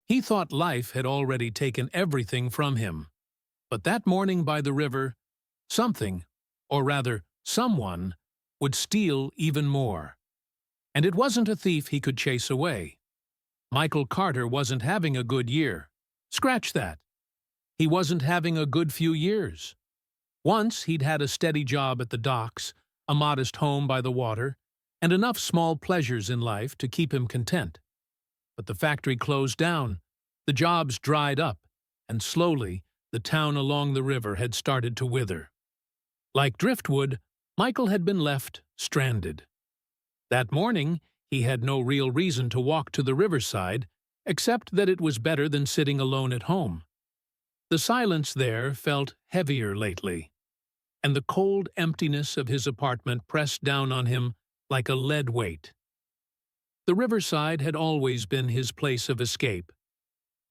He thought life had already taken everything from him. But that morning by the river, something, or rather someone, would steal even more. And it wasn't a thief he could chase away. Michael Carter wasn't having a good year. Scratch that. He wasn't having a good few years. Once he'd had a steady job at the docks, a modest home by the water, and enough small pleasures in life to keep him content. But the factory closed down, the jobs dried up, and slowly the town along the river had started to wither. Like driftwood, Michael had been left stranded. That morning, he had no real reason to walk to the riverside, except that it was better than sitting alone at home. The silence there felt heavier lately, and the cold emptiness of his apartment pressed down on him like a lead weight. The riverside had always been his place of escape.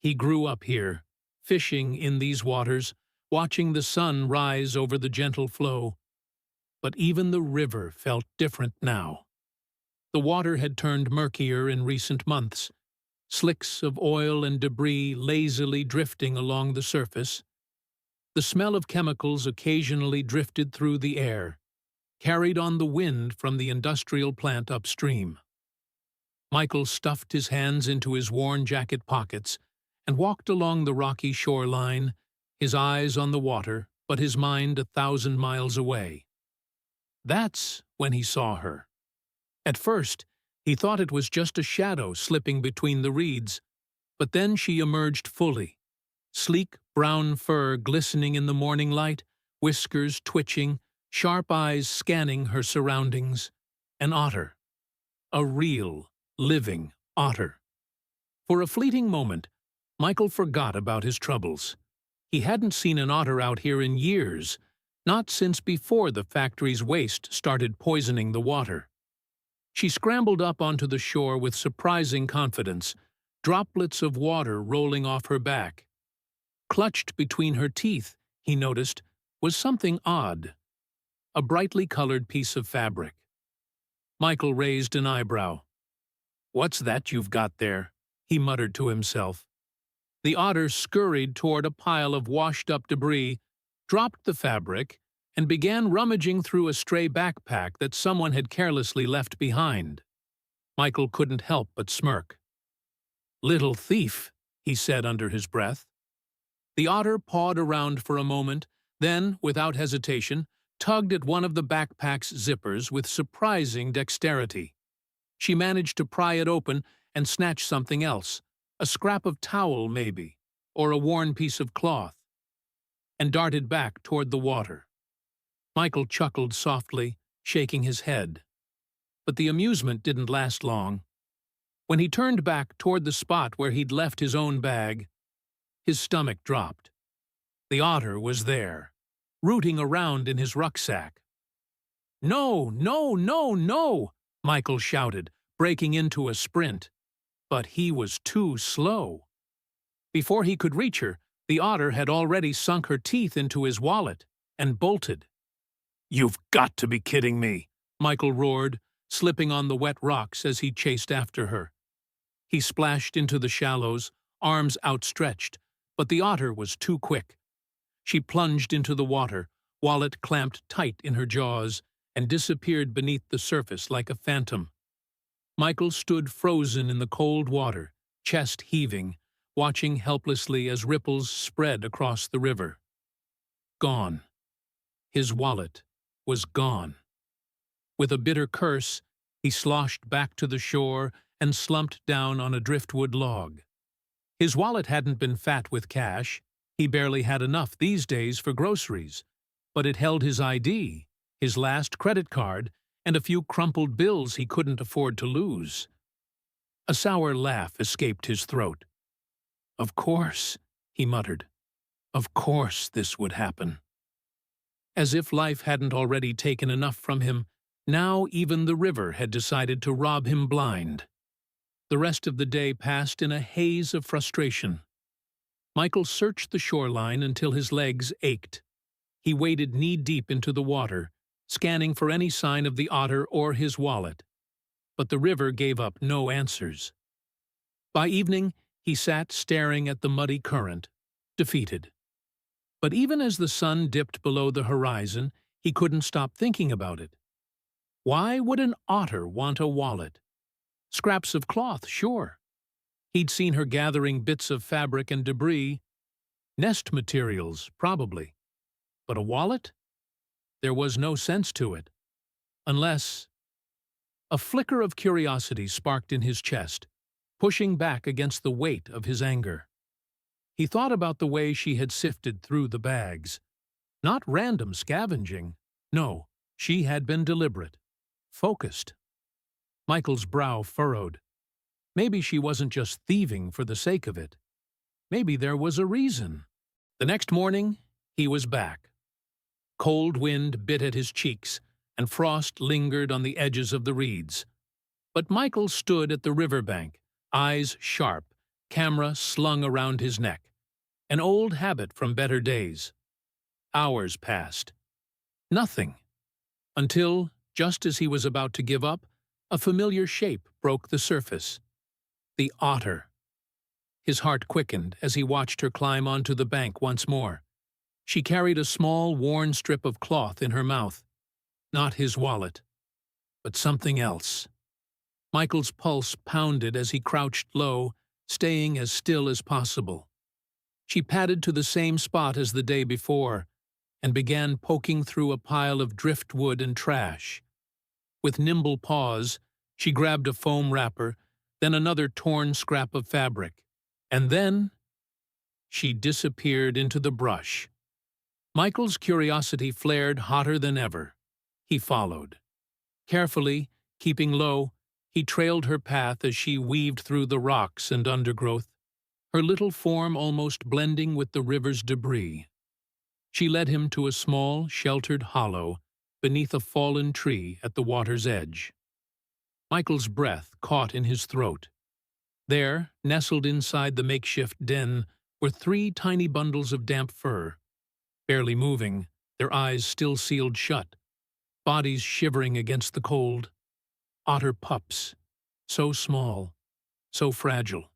He grew up here, fishing in these waters, watching the sun rise over the gentle flow. But even the river felt different now. The water had turned murkier in recent months, slicks of oil and debris lazily drifting along the surface. The smell of chemicals occasionally drifted through the air, carried on the wind from the industrial plant upstream. Michael stuffed his hands into his worn jacket pockets and walked along the rocky shoreline, his eyes on the water, but his mind 1,000 miles away. That's when he saw her. At first, he thought it was just a shadow slipping between the reeds, but then she emerged fully, sleek brown fur glistening in the morning light, whiskers twitching, sharp eyes scanning her surroundings. An otter. A real, living otter. For a fleeting moment, Michael forgot about his troubles. He hadn't seen an otter out here in years, not since before the factory's waste started poisoning the water. She scrambled up onto the shore with surprising confidence, droplets of water rolling off her back. Clutched between her teeth, he noticed, was something odd. A brightly colored piece of fabric. Michael raised an eyebrow. "What's that you've got there?" he muttered to himself. The otter scurried toward a pile of washed-up debris, dropped the fabric, and began rummaging through a stray backpack that someone had carelessly left behind. Michael couldn't help but smirk. "Little thief," he said under his breath. The otter pawed around for a moment, then, without hesitation, tugged at one of the backpack's zippers with surprising dexterity. She managed to pry it open and snatch something else, a scrap of towel maybe, or a worn piece of cloth, and darted back toward the water. Michael chuckled softly, shaking his head. But the amusement didn't last long. When he turned back toward the spot where he'd left his own bag, his stomach dropped. The otter was there, rooting around in his rucksack. "No, no, no, no!" Michael shouted, breaking into a sprint. But he was too slow. Before he could reach her, the otter had already sunk her teeth into his wallet and bolted. "You've got to be kidding me!" Michael roared, slipping on the wet rocks as he chased after her. He splashed into the shallows, arms outstretched, but the otter was too quick. She plunged into the water, wallet clamped tight in her jaws, and disappeared beneath the surface like a phantom. Michael stood frozen in the cold water, chest heaving, watching helplessly as ripples spread across the river. Gone. His wallet was gone. With a bitter curse, he sloshed back to the shore and slumped down on a driftwood log. His wallet hadn't been fat with cash. He barely had enough these days for groceries, but it held his ID, his last credit card, and a few crumpled bills he couldn't afford to lose. A sour laugh escaped his throat. "Of course," he muttered. "Of course this would happen." As if life hadn't already taken enough from him, now even the river had decided to rob him blind. The rest of the day passed in a haze of frustration. Michael searched the shoreline until his legs ached. He waded knee-deep into the water, scanning for any sign of the otter or his wallet. But the river gave up no answers. By evening, he sat staring at the muddy current, defeated. But even as the sun dipped below the horizon, he couldn't stop thinking about it. Why would an otter want a wallet? Scraps of cloth, sure. He'd seen her gathering bits of fabric and debris. Nest materials, probably. But a wallet? There was no sense to it. Unless... A flicker of curiosity sparked in his chest, pushing back against the weight of his anger. He thought about the way she had sifted through the bags. Not random scavenging. No, she had been deliberate. Focused. Michael's brow furrowed. Maybe she wasn't just thieving for the sake of it. Maybe there was a reason. The next morning, he was back. Cold wind bit at his cheeks, and frost lingered on the edges of the reeds. But Michael stood at the riverbank, eyes sharp, camera slung around his neck. An old habit from better days. Hours passed. Nothing. Until, just as he was about to give up, a familiar shape broke the surface. The otter. His heart quickened as he watched her climb onto the bank once more. She carried a small, worn strip of cloth in her mouth. Not his wallet, but something else. Michael's pulse pounded as he crouched low, staying as still as possible. She padded to the same spot as the day before and began poking through a pile of driftwood and trash. With nimble paws, she grabbed a foam wrapper, then another torn scrap of fabric, and then she disappeared into the brush. Michael's curiosity flared hotter than ever. He followed. Carefully, keeping low, he trailed her path as she weaved through the rocks and undergrowth, her little form almost blending with the river's debris. She led him to a small, sheltered hollow beneath a fallen tree at the water's edge. Michael's breath caught in his throat. There, nestled inside the makeshift den, were 3 tiny bundles of damp fur. Barely moving, their eyes still sealed shut, bodies shivering against the cold. Otter pups, so small, so fragile.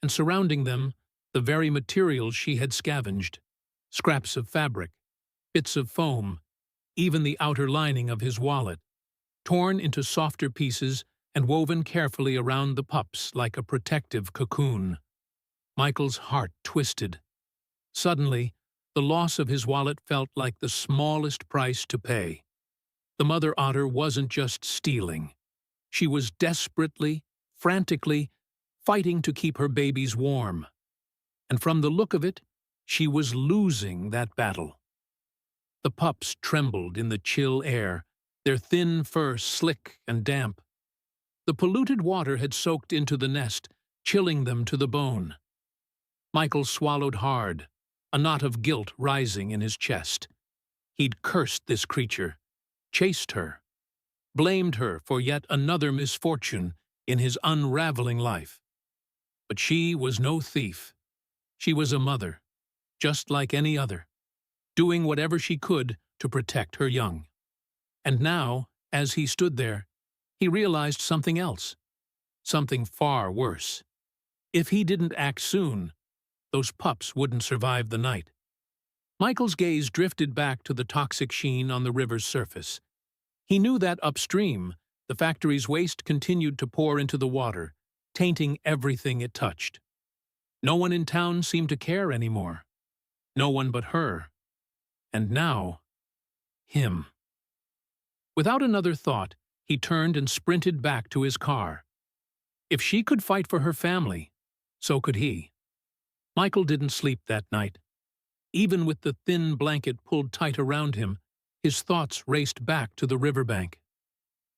And surrounding them, the very materials she had scavenged. Scraps of fabric, bits of foam, even the outer lining of his wallet, torn into softer pieces and woven carefully around the pups like a protective cocoon. Michael's heart twisted. Suddenly, the loss of his wallet felt like the smallest price to pay. The mother otter wasn't just stealing. She was desperately, frantically, fighting to keep her babies warm. And from the look of it, she was losing that battle. The pups trembled in the chill air, their thin fur slick and damp. The polluted water had soaked into the nest, chilling them to the bone. Michael swallowed hard, a knot of guilt rising in his chest. He'd cursed this creature, chased her, blamed her for yet another misfortune in his unraveling life. But she was no thief. She was a mother, just like any other, doing whatever she could to protect her young. And now, as he stood there, he realized something else, something far worse. If he didn't act soon, those pups wouldn't survive the night. Michael's gaze drifted back to the toxic sheen on the river's surface. He knew that upstream, the factory's waste continued to pour into the water, tainting everything it touched. No one in town seemed to care anymore. No one but her. And now, him. Without another thought, he turned and sprinted back to his car. If she could fight for her family, so could he. Michael didn't sleep that night. Even with the thin blanket pulled tight around him, his thoughts raced back to the riverbank.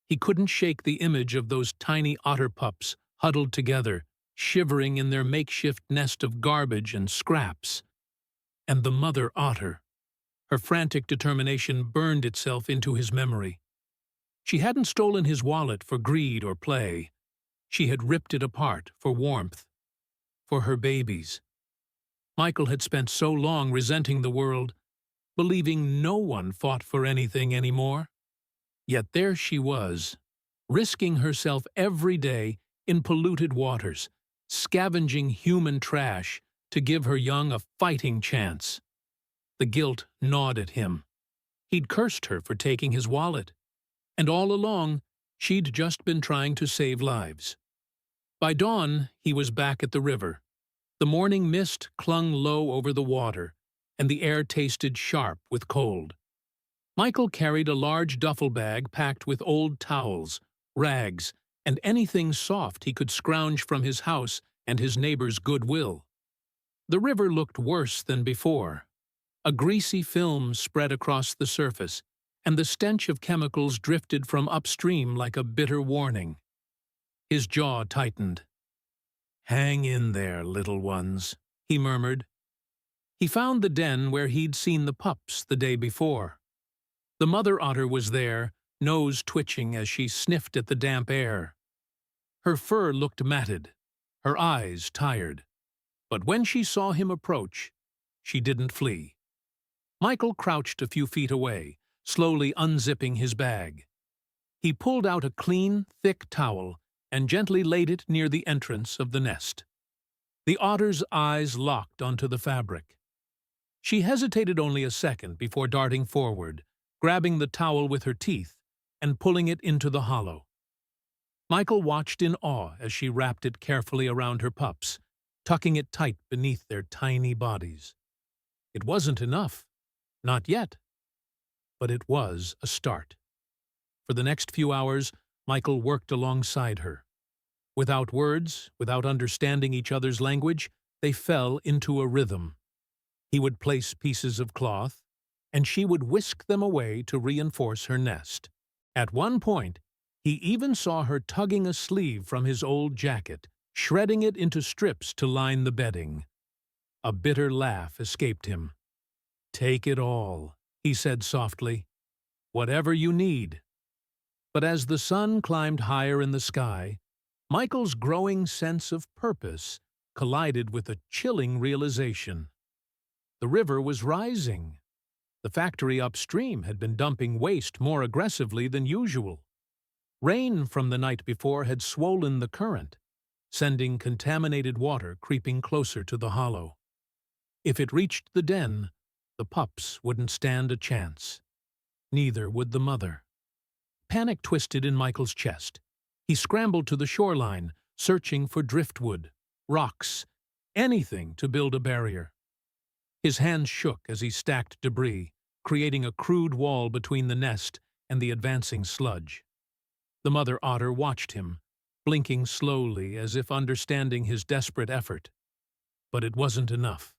He couldn't shake the image of those tiny otter pups huddled together, shivering in their makeshift nest of garbage and scraps. And the mother otter. Her frantic determination burned itself into his memory. She hadn't stolen his wallet for greed or play. She had ripped it apart for warmth, for her babies. Michael had spent so long resenting the world, believing no one fought for anything anymore. Yet there she was, risking herself every day in polluted waters, scavenging human trash to give her young a fighting chance. The guilt gnawed at him. He'd cursed her for taking his wallet, and all along she'd just been trying to save lives. By dawn, he was back at the river. The morning mist clung low over the water, and the air tasted sharp with cold. Michael carried a large duffel bag packed with old towels, rags, and anything soft he could scrounge from his house and his neighbor's goodwill. The river looked worse than before. A greasy film spread across the surface, and the stench of chemicals drifted from upstream like a bitter warning. His jaw tightened. "Hang in there, little ones," he murmured. He found the den where he'd seen the pups the day before. The mother otter was there, nose twitching as she sniffed at the damp air. Her fur looked matted, her eyes tired. But when she saw him approach, she didn't flee. Michael crouched a few feet away, slowly unzipping his bag. He pulled out a clean, thick towel and gently laid it near the entrance of the nest. The otter's eyes locked onto the fabric. She hesitated only a second before darting forward, grabbing the towel with her teeth and pulling it into the hollow. Michael watched in awe as she wrapped it carefully around her pups, tucking it tight beneath their tiny bodies. It wasn't enough. Not yet. But it was a start. For the next few hours, Michael worked alongside her. Without words, without understanding each other's language, they fell into a rhythm. He would place pieces of cloth, and she would whisk them away to reinforce her nest. At one point, he even saw her tugging a sleeve from his old jacket, shredding it into strips to line the bedding. A bitter laugh escaped him. "Take it all," he said softly. "Whatever you need." But as the sun climbed higher in the sky, Michael's growing sense of purpose collided with a chilling realization. The river was rising. The factory upstream had been dumping waste more aggressively than usual. Rain from the night before had swollen the current, sending contaminated water creeping closer to the hollow. If it reached the den, the pups wouldn't stand a chance. Neither would the mother. Panic twisted in Michael's chest. He scrambled to the shoreline, searching for driftwood, rocks, anything to build a barrier. His hands shook as he stacked debris, creating a crude wall between the nest and the advancing sludge. The mother otter watched him, blinking slowly as if understanding his desperate effort. But it wasn't enough.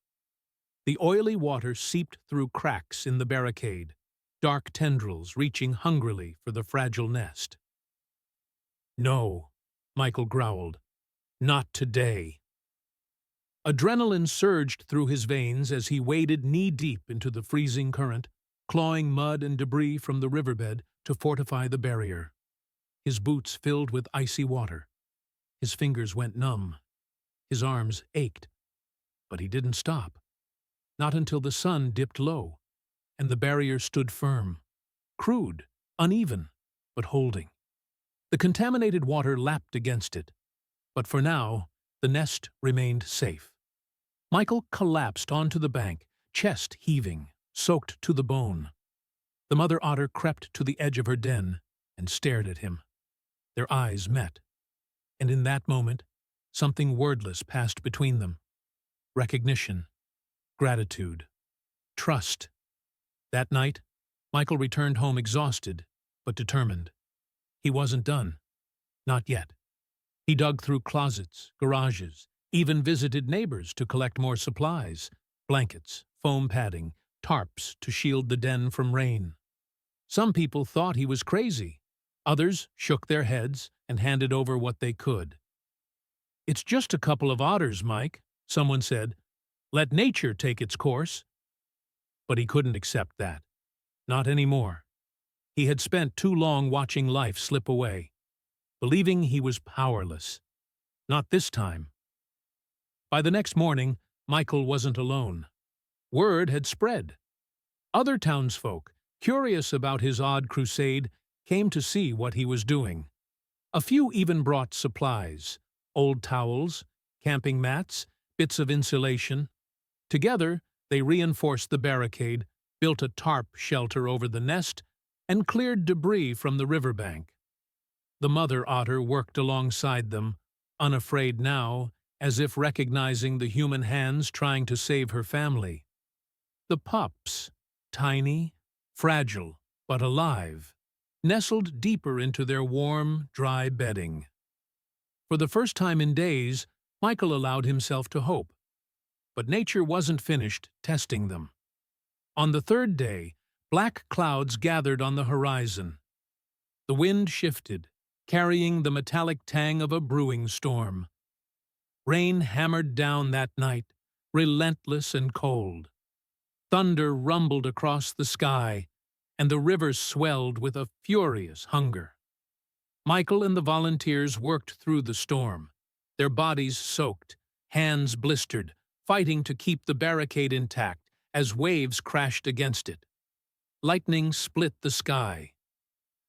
The oily water seeped through cracks in the barricade, dark tendrils reaching hungrily for the fragile nest. "No," Michael growled. "Not today." Adrenaline surged through his veins as he waded knee-deep into the freezing current, clawing mud and debris from the riverbed to fortify the barrier. His boots filled with icy water. His fingers went numb. His arms ached. But he didn't stop. Not until the sun dipped low, and the barrier stood firm, crude, uneven, but holding. The contaminated water lapped against it, but for now, the nest remained safe. Michael collapsed onto the bank, chest heaving, soaked to the bone. The mother otter crept to the edge of her den and stared at him. Their eyes met, and in that moment, something wordless passed between them. Recognition, gratitude, trust. That night, Michael returned home exhausted, but determined. He wasn't done. Not yet. He dug through closets, garages, even visited neighbors to collect more supplies, blankets, foam padding, tarps to shield the den from rain. Some people thought he was crazy. Others shook their heads and handed over what they could. "It's just a couple of otters, Mike," someone said. "Let nature take its course." But he couldn't accept that. Not anymore. He had spent too long watching life slip away, believing he was powerless. Not this time. By the next morning, Michael wasn't alone. Word had spread. Other townsfolk, curious about his odd crusade, came to see what he was doing. A few even brought supplies, old towels, camping mats, bits of insulation. Together, they reinforced the barricade, built a tarp shelter over the nest, and cleared debris from the riverbank. The mother otter worked alongside them, unafraid now, as if recognizing the human hands trying to save her family. The pups, tiny, fragile, but alive, nestled deeper into their warm, dry bedding. For the first time in days, Michael allowed himself to hope. But nature wasn't finished testing them. On the third day, black clouds gathered on the horizon. The wind shifted, carrying the metallic tang of a brewing storm. Rain hammered down that night, relentless and cold. Thunder rumbled across the sky, and the river swelled with a furious hunger. Michael and the volunteers worked through the storm, their bodies soaked, hands blistered, fighting to keep the barricade intact as waves crashed against it. Lightning split the sky.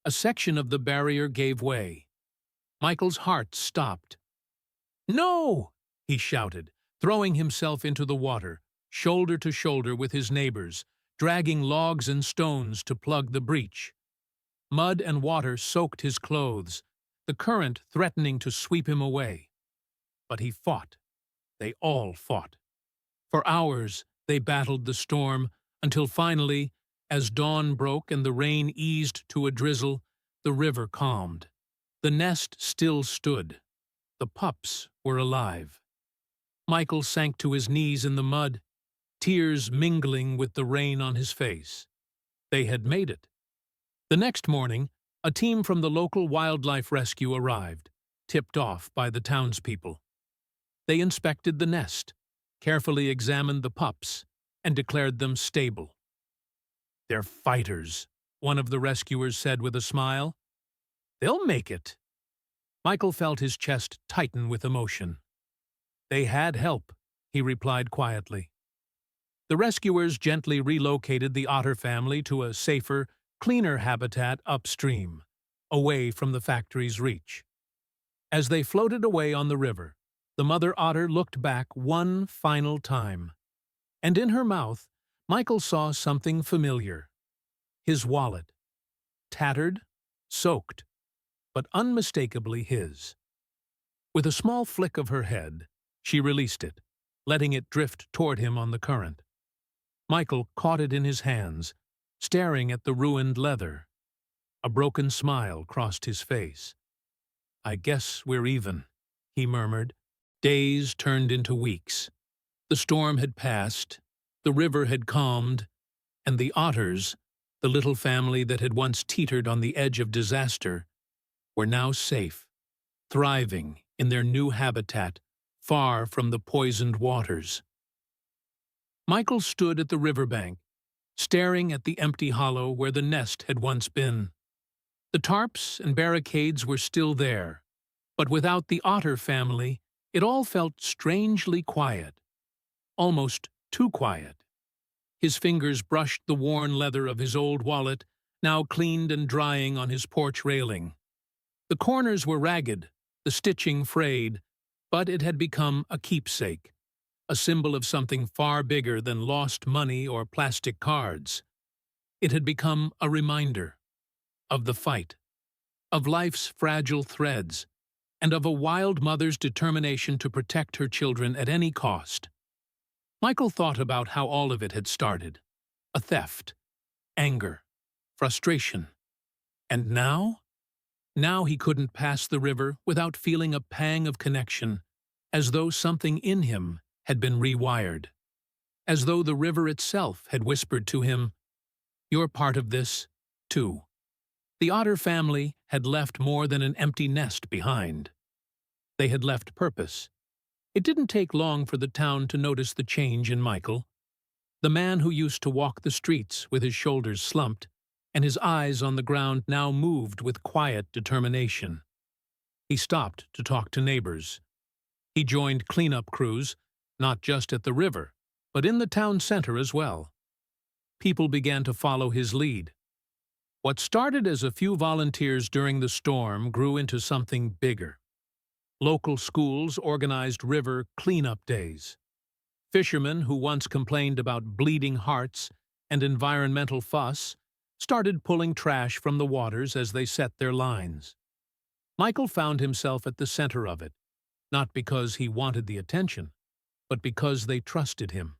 A section of the barrier gave way. Michael's heart stopped. "No!" he shouted, throwing himself into the water, shoulder to shoulder with his neighbors, dragging logs and stones to plug the breach. Mud and water soaked his clothes, the current threatening to sweep him away. But he fought. They all fought. For hours, they battled the storm, until finally, as dawn broke and the rain eased to a drizzle, the river calmed. The nest still stood. The pups were alive. Michael sank to his knees in the mud, tears mingling with the rain on his face. They had made it. The next morning, a team from the local wildlife rescue arrived, tipped off by the townspeople. They inspected the nest, carefully examined the pups, and declared them stable. "They're fighters," one of the rescuers said with a smile. "They'll make it." Michael felt his chest tighten with emotion. "They had help," he replied quietly. The rescuers gently relocated the otter family to a safer, cleaner habitat upstream, away from the factory's reach. As they floated away on the river, the mother otter looked back one final time, and in her mouth, Michael saw something familiar. His wallet. Tattered, soaked, but unmistakably his. With a small flick of her head, she released it, letting it drift toward him on the current. Michael caught it in his hands, staring at the ruined leather. A broken smile crossed his face. "I guess we're even," he murmured. Days turned into weeks. The storm had passed, the river had calmed, and the otters, the little family that had once teetered on the edge of disaster, were now safe, thriving in their new habitat, far from the poisoned waters. Michael stood at the riverbank, staring at the empty hollow where the nest had once been. The tarps and barricades were still there, but without the otter family, it all felt strangely quiet, almost too quiet. His fingers brushed the worn leather of his old wallet, now cleaned and drying on his porch railing. The corners were ragged, the stitching frayed, but it had become a keepsake, a symbol of something far bigger than lost money or plastic cards. It had become a reminder of the fight, of life's fragile threads, and of a wild mother's determination to protect her children at any cost. Michael thought about how all of it had started. A theft, anger, frustration. And now? Now he couldn't pass the river without feeling a pang of connection, as though something in him had been rewired. As though the river itself had whispered to him, "You're part of this, too." The Otter family had left more than an empty nest behind. They had left purpose. It didn't take long for the town to notice the change in Michael. The man who used to walk the streets with his shoulders slumped and his eyes on the ground now moved with quiet determination. He stopped to talk to neighbors. He joined cleanup crews, not just at the river, but in the town center as well. People began to follow his lead. What started as a few volunteers during the storm grew into something bigger. Local schools organized river cleanup days. Fishermen who once complained about bleeding hearts and environmental fuss started pulling trash from the waters as they set their lines. Michael found himself at the center of it, not because he wanted the attention, but because they trusted him.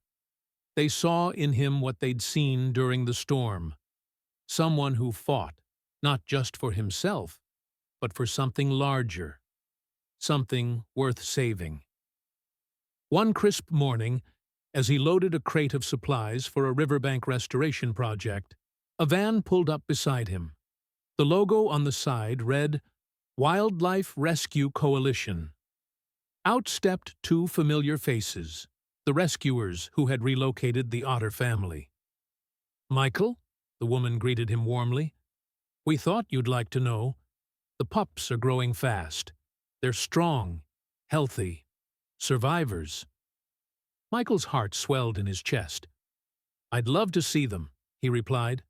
They saw in him what they'd seen during the storm, someone who fought, not just for himself, but for something larger, something worth saving. One crisp morning, as he loaded a crate of supplies for a riverbank restoration project, a van pulled up beside him. The logo on the side read, Wildlife Rescue Coalition. Out stepped two familiar faces, the rescuers who had relocated the Otter family. "Michael," the woman greeted him warmly, "we thought you'd like to know. The pups are growing fast. They're strong, healthy, survivors." Michael's heart swelled in his chest. "I'd love to see them," he replied.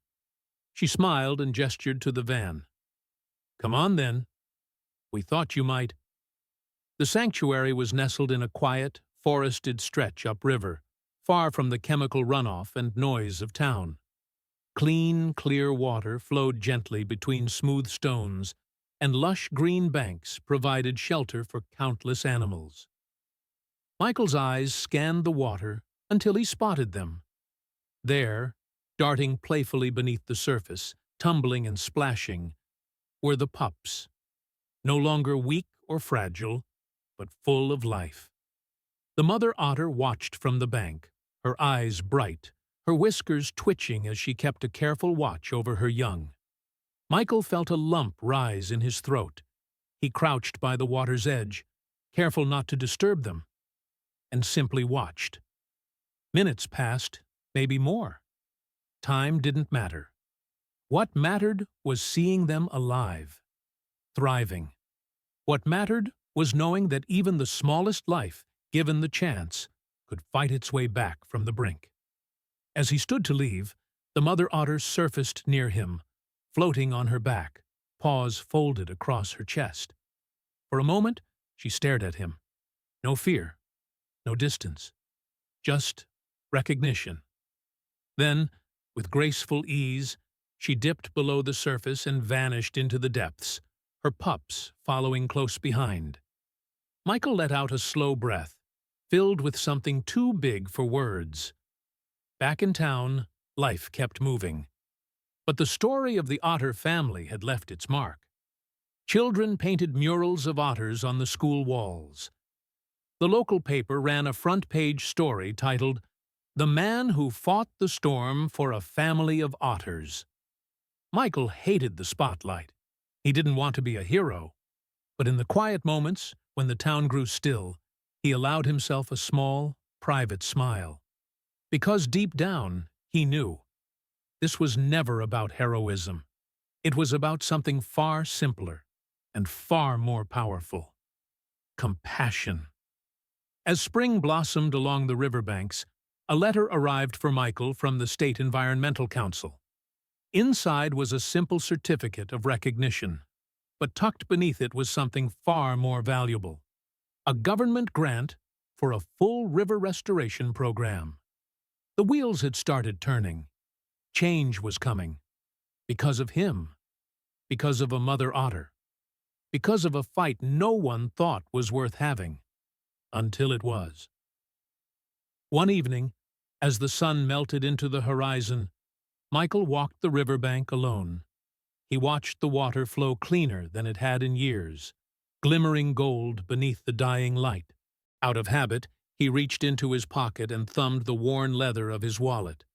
She smiled and gestured to the van. "Come on, then. We thought you might." The sanctuary was nestled in a quiet, forested stretch upriver, far from the chemical runoff and noise of town. Clean, clear water flowed gently between smooth stones, and lush green banks provided shelter for countless animals. Michael's eyes scanned the water until he spotted them. There, darting playfully beneath the surface, tumbling and splashing, were the pups, no longer weak or fragile, but full of life. The mother otter watched from the bank, her eyes bright, her whiskers twitching as she kept a careful watch over her young. Michael felt a lump rise in his throat. He crouched by the water's edge, careful not to disturb them, and simply watched. Minutes passed, maybe more. Time didn't matter. What mattered was seeing them alive, thriving. What mattered was knowing that even the smallest life, given the chance, could fight its way back from the brink. As he stood to leave, the mother otter surfaced near him, floating on her back, paws folded across her chest. For a moment, she stared at him. No fear, no distance, just recognition. Then, with graceful ease, she dipped below the surface and vanished into the depths, her pups following close behind. Michael let out a slow breath, filled with something too big for words. Back in town, life kept moving. But the story of the Otter family had left its mark. Children painted murals of otters on the school walls. The local paper ran a front-page story titled, "The Man Who Fought the Storm for a Family of Otters." Michael hated the spotlight. He didn't want to be a hero. But in the quiet moments, when the town grew still, he allowed himself a small, private smile. Because deep down, he knew. This was never about heroism. It was about something far simpler and far more powerful. Compassion. As spring blossomed along the riverbanks, a letter arrived for Michael from the State Environmental Council. Inside was a simple certificate of recognition, but tucked beneath it was something far more valuable. A government grant for a full river restoration program. The wheels had started turning. Change was coming. Because of him. Because of a mother otter. Because of a fight no one thought was worth having. Until it was. One evening, as the sun melted into the horizon, Michael walked the riverbank alone. He watched the water flow cleaner than it had in years, glimmering gold beneath the dying light. Out of habit, he reached into his pocket and thumbed the worn leather of his wallet,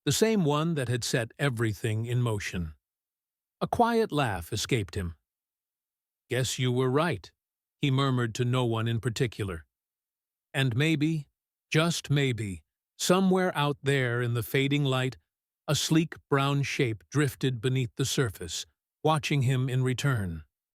the same one that had set everything in motion. A quiet laugh escaped him. "Guess you were right," he murmured to no one in particular. And maybe, just maybe, somewhere out there in the fading light, a sleek brown shape drifted beneath the surface, watching him in return.